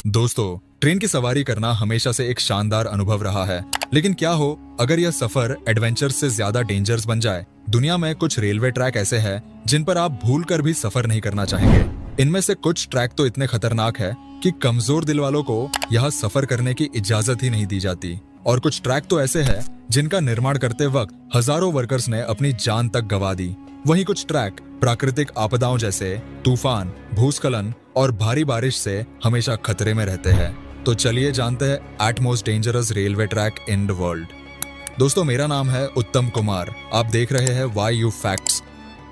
दोस्तों, ट्रेन की सवारी करना हमेशा से एक शानदार अनुभव रहा है, लेकिन क्या हो अगर यह सफर एडवेंचर से ज्यादा डेंजरस बन जाए। दुनिया में कुछ रेलवे ट्रैक ऐसे हैं जिन पर आप भूल कर भी सफर नहीं करना चाहेंगे। इनमें से कुछ ट्रैक तो इतने खतरनाक है कि कमजोर दिल वालों को यहाँ सफर करने की इजाजत ही नहीं दी जाती, और कुछ ट्रैक तो ऐसे हैं जिनका निर्माण करते वक्त हजारों वर्कर्स ने अपनी जान तक गंवा दी। वहीं कुछ ट्रैक प्राकृतिक आपदाओं जैसे तूफान, भूस्खलन और भारी बारिश से हमेशा खतरे में रहते हैं। तो चलिए जानते हैं at most dangerous railway track in the world. दोस्तों, मेरा नाम है उत्तम कुमार। आप देख रहे हैं Y U facts.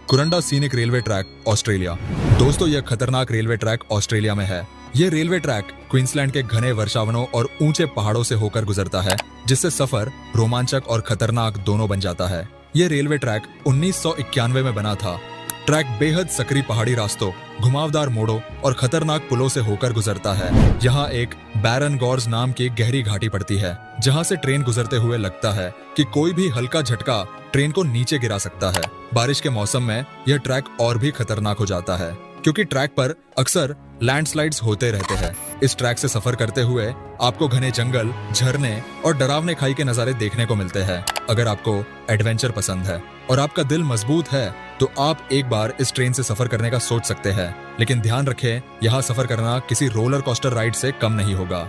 Kuranda scenic railway track, Australia. दोस्तों, यह खतरनाक रेलवे ट्रैक ऑस्ट्रेलिया में है। यह रेलवे ट्रैक क्वींसलैंड के घने वर्षावनों और ऊंचे पहाड़ों से होकर गुजरता है, जिससे सफर रोमांचक और खतरनाक दोनों बन जाता है। यह रेलवे ट्रैक 1991 में बना था। ट्रैक बेहद सकरी पहाड़ी रास्तों, घुमावदार मोड़ों और खतरनाक पुलों से होकर गुजरता है। यहाँ एक बैरन गॉर्ज नाम की गहरी घाटी पड़ती है, जहाँ से ट्रेन गुजरते हुए लगता है कि कोई भी हल्का झटका ट्रेन को नीचे गिरा सकता है। बारिश के मौसम में यह ट्रैक और भी खतरनाक हो जाता है, क्योंकि ट्रैक पर अक्सर लैंडस्लाइड्स होते रहते हैं। इस ट्रैक से सफर करते हुए आपको घने जंगल, झरने और डरावने खाई के नजारे देखने को मिलते हैं। अगर आपको एडवेंचर पसंद है और आपका दिल मजबूत है, तो आप एक बार इस ट्रेन से सफर करने का सोच सकते हैं। लेकिन ध्यान रखें, यहाँ सफर करना किसी रोलर कोस्टर राइड से कम नहीं होगा।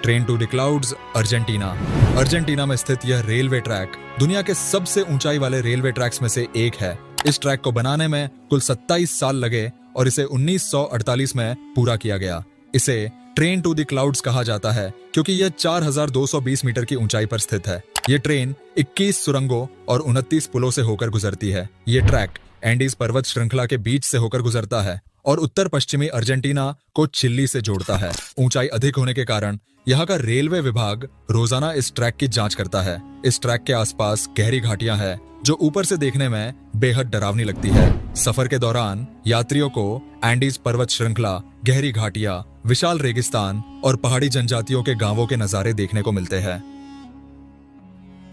Train to the clouds, Argentina. Argentina में स्थित यह रेलवे ट्रैक दुनिया के सबसे ऊंचाई वाले रेलवे ट्रैक्स में से एक है। इस ट्रैक को बनाने में कुल 27 साल लगे और इसे 1948 में पूरा किया गया। इसे ट्रेन टू द क्लाउड्स कहा जाता है क्योंकि यह 4220 मीटर की ऊंचाई पर स्थित है। यह ट्रेन 21 सुरंगों और 29 पुलों से होकर गुजरती है। यह ट्रैक एंडीज पर्वत श्रृंखला के बीच से होकर गुजरता है और उत्तर पश्चिमी अर्जेंटीना को चिली से जोड़ता है। ऊंचाई अधिक होने के कारण यहाँ का रेलवे विभाग रोजाना इस ट्रैक की जांच करता है। इस ट्रैक के आसपास गहरी घाटियां हैं जो ऊपर से देखने में बेहद डरावनी लगती है। सफर के दौरान यात्रियों को एंडीज पर्वत श्रृंखला, गहरी घाटियां, विशाल रेगिस्तान और पहाड़ी जनजातियों के गांवों के नजारे देखने को मिलते हैं।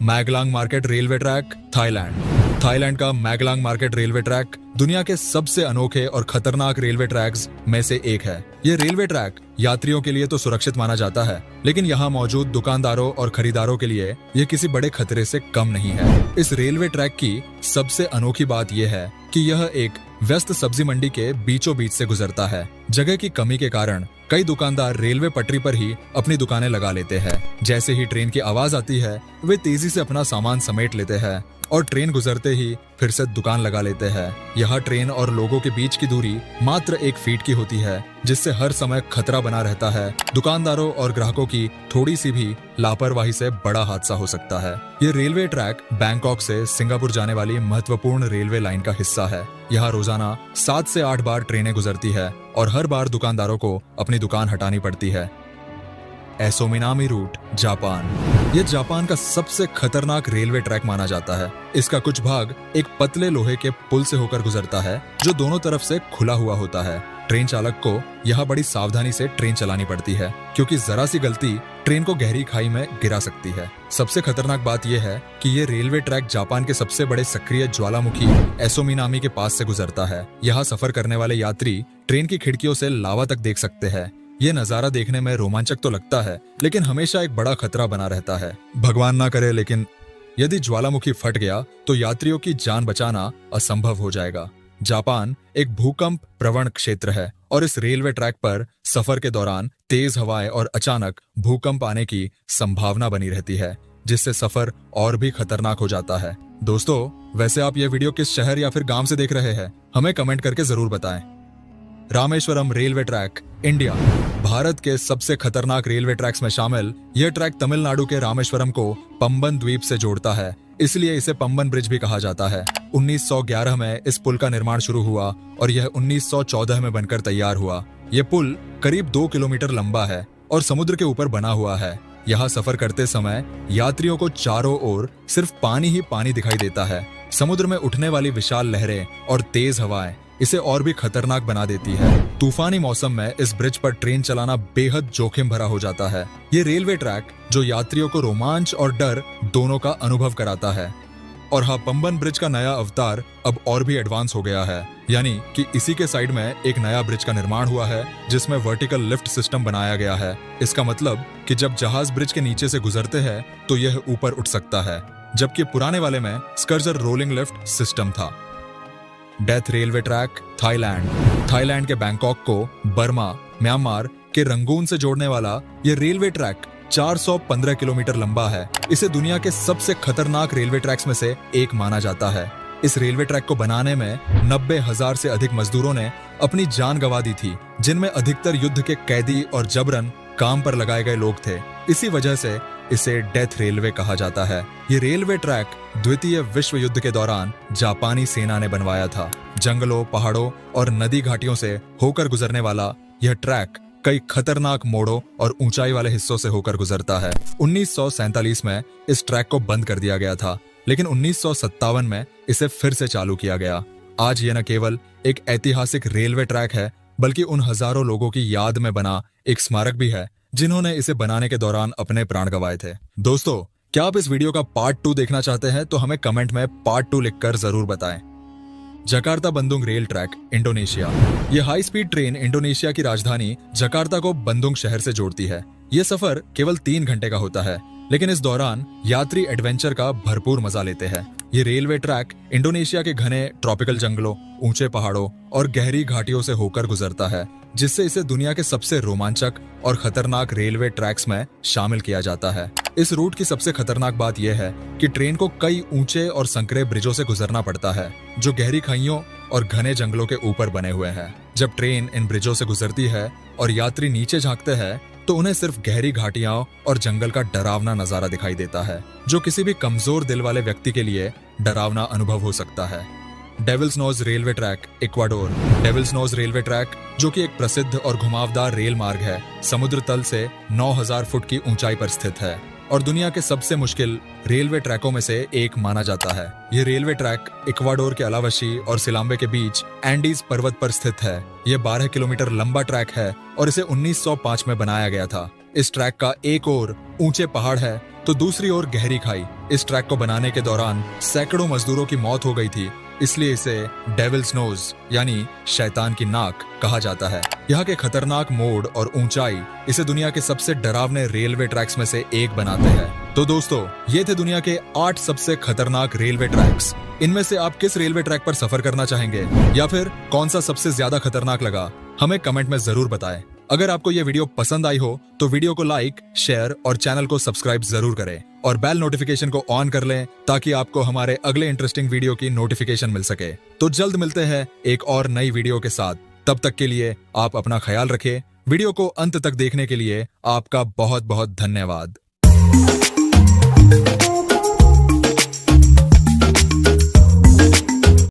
Maeklong market railway track, Thailand. Thailand का मैगलांग मार्केट रेलवे ट्रैक दुनिया के सबसे अनोखे और खतरनाक रेलवे ट्रैक्स में से एक है। यह रेलवे ट्रैक यात्रियों के लिए तो सुरक्षित माना जाता है, लेकिन यहाँ मौजूद दुकानदारों और खरीदारों के लिए यह किसी बड़े खतरे से कम नहीं है। इस रेलवे ट्रैक की सबसे अनोखी बात यह है कि यह एक व्यस्त सब्जी मंडी के बीचों बीच से गुजरता है। जगह की कमी के कारण कई दुकानदार रेलवे पटरी पर ही अपनी दुकानें लगा लेते हैं। जैसे ही ट्रेन की आवाज आती है, वे तेजी से अपना सामान समेट लेते हैं और ट्रेन गुजरते ही फिर से दुकान लगा लेते हैं। यहाँ ट्रेन और लोगों के बीच की दूरी मात्र 1 फीट की होती है, जिससे हर समय खतरा बना रहता है। दुकानदारों और ग्राहकों की थोड़ी सी भी लापरवाही से बड़ा हादसा हो सकता है। ये रेलवे ट्रैक बैंकॉक से सिंगापुर जाने वाली महत्वपूर्ण रेलवे लाइन का हिस्सा है। यहाँ रोजाना 7 से 8 बार ट्रेनें गुजरती है और हर बार दुकानदारों को अपनी दुकान हटानी पड़ती है। एसोमिनामी रूट, जापान। यह जापान का सबसे खतरनाक रेलवे ट्रैक माना जाता है। इसका कुछ भाग एक पतले लोहे के पुल से होकर गुजरता है, जो दोनों तरफ से खुला हुआ होता है। ट्रेन चालक को यहाँ बड़ी सावधानी से ट्रेन चलानी पड़ती है, क्योंकि जरा सी गलती ट्रेन को गहरी खाई में गिरा सकती है। सबसे खतरनाक बात यह है कि ये रेलवे ट्रैक जापान के सबसे बड़े सक्रिय ज्वालामुखी एसोमिनामी के पास से गुजरता है। यहाँ सफर करने वाले यात्री ट्रेन की खिड़कियों से लावा तक देख सकते हैं। ये नजारा देखने में रोमांचक तो लगता है, लेकिन हमेशा एक बड़ा खतरा बना रहता है। भगवान ना करे, लेकिन यदि ज्वालामुखी फट गया तो यात्रियों की जान बचाना असंभव हो जाएगा। जापान एक भूकंप प्रवण क्षेत्र है और इस रेलवे ट्रैक पर सफर के दौरान तेज हवाएं और अचानक भूकंप आने की संभावना बनी रहती है, जिससे सफर और भी खतरनाक हो जाता है। दोस्तों, वैसे आप ये वीडियो किस शहर या फिर गांव से देख रहे हैं, हमें कमेंट करके जरूर बताएं। Rameswaram railway track, India. Bharat के सबसे खतरनाक रेलवे ट्रैक्स में शामिल यह ट्रैक तमिलनाडु के रामेश्वरम को पंबन द्वीप से जोड़ता है, इसलिए इसे पंबन ब्रिज भी कहा जाता है। 1911 में इस पुल का निर्माण शुरू हुआ और यह 1914 में बनकर तैयार हुआ। यह पुल करीब 2 किलोमीटर लंबा है और समुद्र के ऊपर बना हुआ है। यहाँ सफर करते समय यात्रियों को चारों ओर सिर्फ पानी ही पानी दिखाई देता है। समुद्र में उठने वाली विशाल लहरें और तेज हवाएं इसे और भी खतरनाक बना देती है। तूफानी मौसम में इस ब्रिज पर ट्रेन चलाना बेहद जोखिम भरा हो जाता है। ये रेलवे ट्रैक जो यात्रियों को रोमांच और डर दोनों का अनुभव कराता है। और हाँ, पंबन ब्रिज का नया अवतार अब और भी एडवांस हो गया है। यानी कि इसी के साइड में एक नया ब्रिज का निर्माण हुआ है जिसमें वर्टिकल लिफ्ट सिस्टम बनाया गया है। इसका मतलब कि जब जहाज ब्रिज के नीचे से गुजरते हैं तो यह ऊपर उठ सकता है, जबकि पुराने वाले में स्कर्जर रोलिंग लिफ्ट सिस्टम था। Death railway track Thailand. Thailand के बैंकॉक को बर्मा, म्यांमार के रंगून से जोड़ने वाला ये रेलवे ट्रैक 415 किलोमीटर लंबा है। इसे दुनिया के सबसे खतरनाक रेलवे ट्रैक्स में से एक माना जाता है। इस रेलवे ट्रैक को बनाने में 90,000 से अधिक मजदूरों ने अपनी जान गंवा दी थी, जिनमें अधिकतर युद्ध के कैदी और जबरन काम पर लगाए गए लोग थे। इसी वजह से इसे डेथ रेलवे कहा जाता है। ये रेलवे ट्रैक द्वितीय विश्व युद्ध के दौरान जापानी सेना ने बनवाया था। जंगलों, पहाड़ों और नदी घाटियों से होकर गुजरने वाला यह ट्रैक कई खतरनाक मोड़ों और ऊंचाई वाले हिस्सों से होकर गुजरता है। 1947 में इस ट्रैक को बंद कर दिया गया था, लेकिन 1957 में इसे फिर से चालू किया गया। आज यह न केवल एक ऐतिहासिक रेलवे ट्रैक है, बल्कि उन हजारों लोगों की याद में बना एक स्मारक भी है जिन्होंने इसे बनाने के दौरान अपने प्राण गंवाए थे। दोस्तों, क्या आप इस वीडियो का पार्ट 2 देखना चाहते हैं तो हमें कमेंट में पार्ट 2 लिखकर जरूर बताएं। Jakarta Bandung rail track, Indonesia. यह हाई स्पीड ट्रेन इंडोनेशिया की राजधानी जकार्ता को बंदुंग शहर से जोड़ती है। यह सफर केवल 3 घंटे का होता है, लेकिन इस दौरान यात्री एडवेंचर का भरपूर मजा लेते हैं। ये रेलवे ट्रैक इंडोनेशिया के घने ट्रॉपिकल जंगलों, ऊंचे पहाड़ों और गहरी घाटियों से होकर गुजरता है, जिससे इसे दुनिया के सबसे रोमांचक और खतरनाक रेलवे ट्रैक्स में शामिल किया जाता है। इस रूट की सबसे खतरनाक बात यह है कि ट्रेन को कई ऊंचे और संकरे ब्रिजों से गुजरना पड़ता है, जो गहरी खाइयों और घने जंगलों के ऊपर बने हुए हैं। जब ट्रेन इन ब्रिजों से गुजरती है और यात्री नीचे झांकते हैं तो उन्हें सिर्फ गहरी घाटियां और जंगल का डरावना नजारा दिखाई देता है, जो किसी भी कमजोर दिल वाले व्यक्ति के लिए डरावना अनुभव हो सकता है। Devil's Nose railway track, Ecuador. Devil's Nose railway track, जो कि एक प्रसिद्ध और घुमावदार रेल मार्ग है, समुद्र तल से 9,000 फुट की ऊंचाई पर स्थित है और दुनिया के सबसे मुश्किल रेलवे ट्रैकों में से एक माना जाता है। यह रेलवे ट्रैक इक्वाडोर के अलावशी और सिलाम्बे के बीच एंडीज पर्वत पर स्थित है। यह 12 किलोमीटर लंबा ट्रैक है और इसे 1905 में बनाया गया था। इस ट्रैक का एक ओर ऊंचे पहाड़ है तो दूसरी ओर गहरी खाई। इस ट्रैक को बनाने के दौरान सैकड़ों मजदूरों की मौत हो गई थी, इसलिए इसे डेविल्स नोज यानी शैतान की नाक कहा जाता है। यहाँ के खतरनाक मोड़ और ऊंचाई इसे दुनिया के सबसे डरावने रेलवे ट्रैक्स में से एक बनाते हैं। तो दोस्तों, ये थे दुनिया के 8 सबसे खतरनाक रेलवे ट्रैक्स। इनमें से आप किस रेलवे ट्रैक पर सफर करना चाहेंगे या फिर कौन सा सबसे ज्यादा खतरनाक लगा, हमें कमेंट में जरूर बताएं। अगर आपको यह वीडियो पसंद आई हो तो वीडियो को लाइक, शेयर और चैनल को सब्सक्राइब जरूर करें और बेल नोटिफिकेशन को ऑन कर लें ताकि आपको हमारे अगले इंटरेस्टिंग वीडियो की नोटिफिकेशन मिल सके। तो जल्द मिलते हैं एक और नई वीडियो के साथ। तब तक के लिए आप अपना ख्याल रखें। वीडियो को अंत तक देखने के लिए आपका बहुत बहुत धन्यवाद।